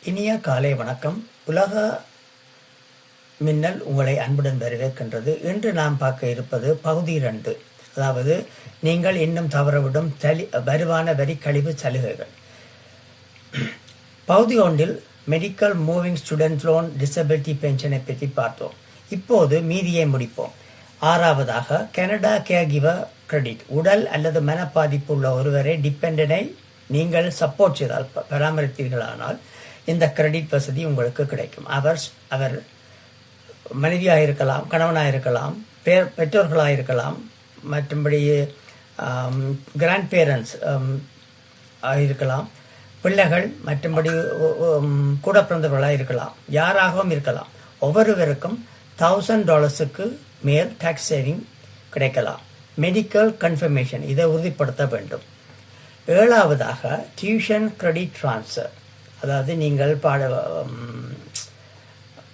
இனிய காலை வணக்கம். உலக மின்னல் உங்களை அன்புடன் வரவேற்கின்றது. இன்று நாம் பார்க்க இருப்பது பகுதி 2, அதாவது நீங்கள் இன்னும் தவறவிடும் வருமான வரி கழிவு சலுகைகள். பகுதி 1 medical moving student loan disability பென்ஷனை பற்றி பார்த்தோம். இப்போது மீதியை முடிப்போம். 6வதாக கனடா கேர் கிவர் கிரெடிட். உடல் அல்லது மன பாதிப்பு உள்ள ஒருவரை டிபெண்டனை நீங்கள் சப்போர்ட் செய்தால், பராமரித்தீர்களானால் இந்த கிரெடிட் வசதி உங்களுக்கு கிடைக்கும். அவர் மனைவியாக இருக்கலாம், கணவனாக இருக்கலாம், பெற்றோர்களாக இருக்கலாம், மற்றும்படி கிராண்ட் பேரண்ட்ஸ் இருக்கலாம், பிள்ளைகள் மற்றும்படி கூட பிறந்தவர்களாக இருக்கலாம், யாராகவும் இருக்கலாம். ஒவ்வொருவருக்கும் $1000 மேல் டாக்ஸ் சேவிங் கிடைக்கலாம். மெடிக்கல் கன்ஃபர்மேஷன், இதை உறுதிப்படுத்த வேண்டும். 7வதாக டியூஷன் கிரெடிட் டிரான்ஸ்ஃபர், அதாவது நீங்கள்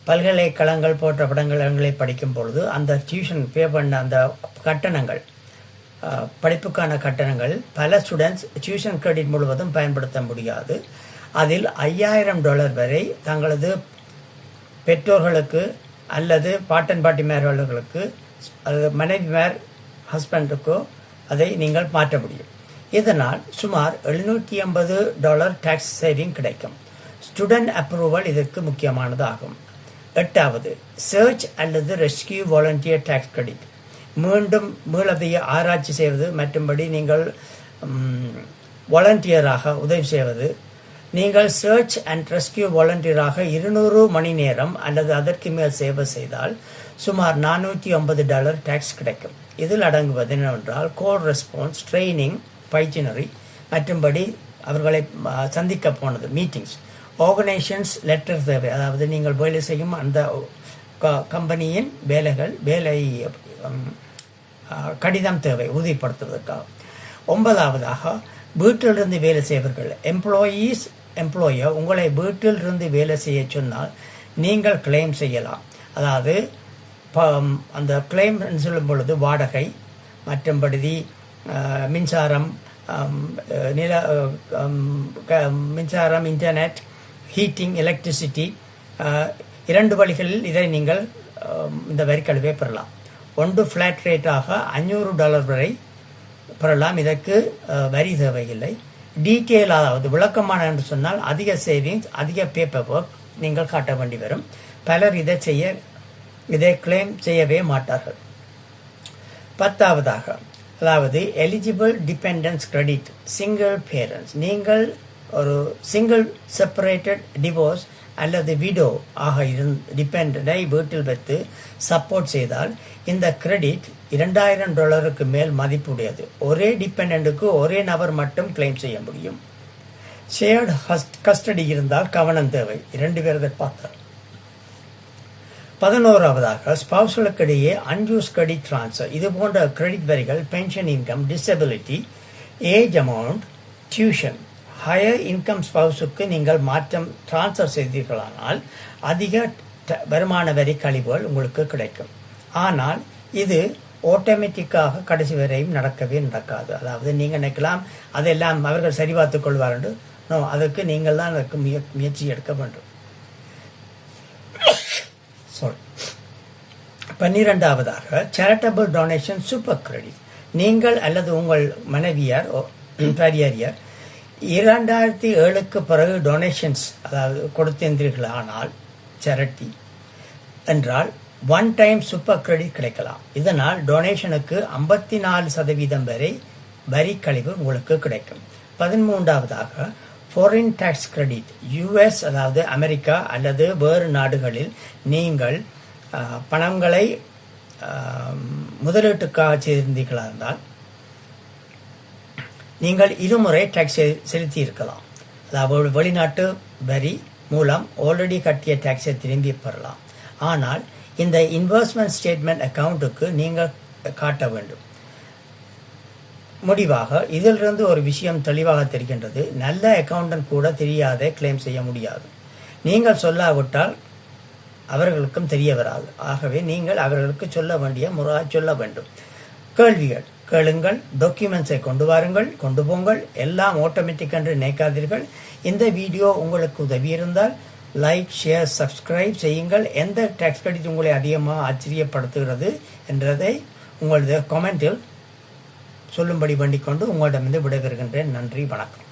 பல்கலைக்கழகங்கள் போன்ற படங்களை படிக்கும் பொழுது அந்த டியூஷன் பே பண்ண அந்த கட்டணங்கள், படிப்புக்கான கட்டணங்கள் பல ஸ்டூடெண்ட்ஸ் டியூஷன் கிரெடிட் முழுவதும் பயன்படுத்த முடியாது. அதில் $5000 வரை தங்களது பெற்றோர்களுக்கு அல்லது பாட்டன் பாட்டிமார்களுக்கு, மனைவிமார் ஹஸ்பண்டுக்கோ அதை நீங்கள் மாற்ற முடியும். இதனால் சுமார் $750 டாக்ஸ் சேவிங் கிடைக்கும். ஸ்டூடெண்ட் அப்ரூவல் இதற்கு முக்கியமானது ஆகும். 8வது சர்ச் அல்லது ரெஸ்கியூ வாலண்டியர் டாக்ஸ் கிரெடிட். மீளதைய ஆராய்ச்சி செய்வது மற்றும்படி நீங்கள் வாலண்டியராக உதவி செய்வது. நீங்கள் சர்ச் அண்ட் ரெஸ்கியூ வாலண்டியராக 200 மணி நேரம் அல்லது அதற்கு மேல் சேவை செய்தால் சுமார் $450 டாக்ஸ் கிடைக்கும். இதில் அடங்குவது என்னவென்றால் கோல் ரெஸ்பான்ஸ், ட்ரைனிங், பயிற்சினரி மற்றும்படி அவர்களை சந்திக்க போனது, மீட்டிங்ஸ், ஆர்கனைசேஷன்ஸ் லெட்டர் தேவை, அதாவது நீங்கள் வேலை செய்யும் அந்த கம்பெனியின் வேலை கடிதம் தேவை உறுதிப்படுத்துவதற்காக. 9வதாக வீட்டிலிருந்து வேலை செய்வர்கள், எம்ப்ளாயர் உங்களை வீட்டிலிருந்து வேலை செய்ய சொன்னால் நீங்கள் கிளைம் செய்யலாம். அதாவது அந்த கிளைம் சொல்லும் பொழுது வாடகை மற்றும்படி மின்சாரம், மின்சாரம், இன்டர்நெட், ஹீட்டிங், எலக்ட்ரிசிட்டி, 2 வழிகளில் இதை நீங்கள் இந்த வரி கழிவை பெறலாம். ஒன்று ஃப்ளாட் ரேட்டாக $500 வரை பெறலாம். இதற்கு வரி தேவையில்லை. டீட்டெயில், அதாவது விளக்கமான என்று சொன்னால் அதிக சேவிங்ஸ், அதிக பேப்பர் ஒர்க் நீங்கள் காட்ட வேண்டி வரும். பலர் இதை கிளைம் செய்யவே மாட்டார்கள். 10வதாக, அதாவது eligible dependence credit single parents. நீங்கள் ஒரு சிங்கிள் செப்பரேட்டட் டிவோர்ஸ் அல்லது விடோ ஆக டிபெண்டனை வீட்டில் வைத்து சப்போர்ட் செய்தால் இந்த கிரெடிட் $2000 மேல் மதிப்புடையது. ஒரே டிபெண்டன்ட்டுக்கு ஒரே நபர் மட்டும் கிளைம் செய்ய முடியும். ஷேர்டு கஸ்டடி இருந்தால் கவனம் தேவை, 2 பேரை பார்த்தால். 11வதாக ஸ்பவுஸ்களுக்கு இடையே அன்யூஸ் கிரெடிட் டிரான்ஸ்ஃபர். இது போன்ற கிரெடிட் வரிகள் pension income, disability, age amount, tuition, higher income ஸ்பவுஸுக்கு நீங்கள் மாற்றம் டிரான்ஸ்ஃபர் செய்தீர்களானால் அதிக வருமான வரி கழிவுகள் உங்களுக்கு கிடைக்கும். ஆனால் இது ஆட்டோமேட்டிக்காக கடைசி வரையும் நடக்கவே நடக்காது. அதாவது நீங்கள் நினைக்கலாம் அதெல்லாம் அவர்கள் சரிபார்த்துக் கொள்வார்கள். அதற்கு நீங்கள் தான் அதற்கு முயற்சி எடுக்க வேண்டும். 12வதாக சேரிட்டபிள் டொனேஷன் சூப்பர் கிரெடிட். நீங்கள் அல்லது உங்கள் மனைவியார் 2007க்கு பிறகு டொனேஷன்ஸ், அதாவது கொடுத்தீர்களானால் சேரிட்டி என்றால் 1 டைம் சூப்பர் கிரெடிட் கிடைக்கலாம். இதனால் டொனேஷனுக்கு 54% வரை வரி கழிவு உங்களுக்கு கிடைக்கும். 13வதாக ஃபாரின் டாக்ஸ் கிரெடிட். US, அதாவது அமெரிக்கா அல்லது வேறு நாடுகளில் நீங்கள் பணங்களை முதலீட்டுக்காக செய்திருந்தீர்களா இருந்தால் நீங்கள் 2 முறை டாக்ஸ் செலுத்தி இருக்கலாம். அதாவது வெளிநாட்டு வரி மூலம் ஆல்ரெடி கட்டிய டாக்ஸை திரும்பி பெறலாம். ஆனால் இந்த இன்வெஸ்ட்மெண்ட் ஸ்டேட்மெண்ட் அக்கவுண்ட்டுக்கு நீங்கள் காட்ட வேண்டும். முடிவாக இதிலிருந்து ஒரு விஷயம் தெளிவாக தெரிகின்றது. நல்ல அக்கவுண்டன்ட் கூட தெரியாத கிளைம் செய்ய முடியாது. நீங்கள் சொல்லாவிட்டால் அவர்களுக்கும் தெரிய வராது. ஆகவே நீங்கள் அவர்களுக்கு சொல்ல வேண்டிய முறையாக சொல்ல வேண்டும். கேள்விகள். கேளுங்கள், டாக்குமெண்ட்ஸை கொண்டு வாருங்கள், கொண்டு போங்கள். எல்லாம் ஆட்டோமேட்டிக் என்று நினைக்காதீர்கள். இந்த வீடியோ உங்களுக்கு உதவி இருந்தால் லைக், ஷேர், சப்ஸ்கிரைப் செய்யுங்கள். எந்த டேக்ஸ் கிரெடிட் உங்களை அதிகமாக ஆச்சரியப்படுத்துகிறது என்றதை உங்களது கமெண்டில் சொல்லும்படி வேண்டிக் கொண்டு உங்களிடமிருந்து விடைபெறுகின்றேன். நன்றி, வணக்கம்.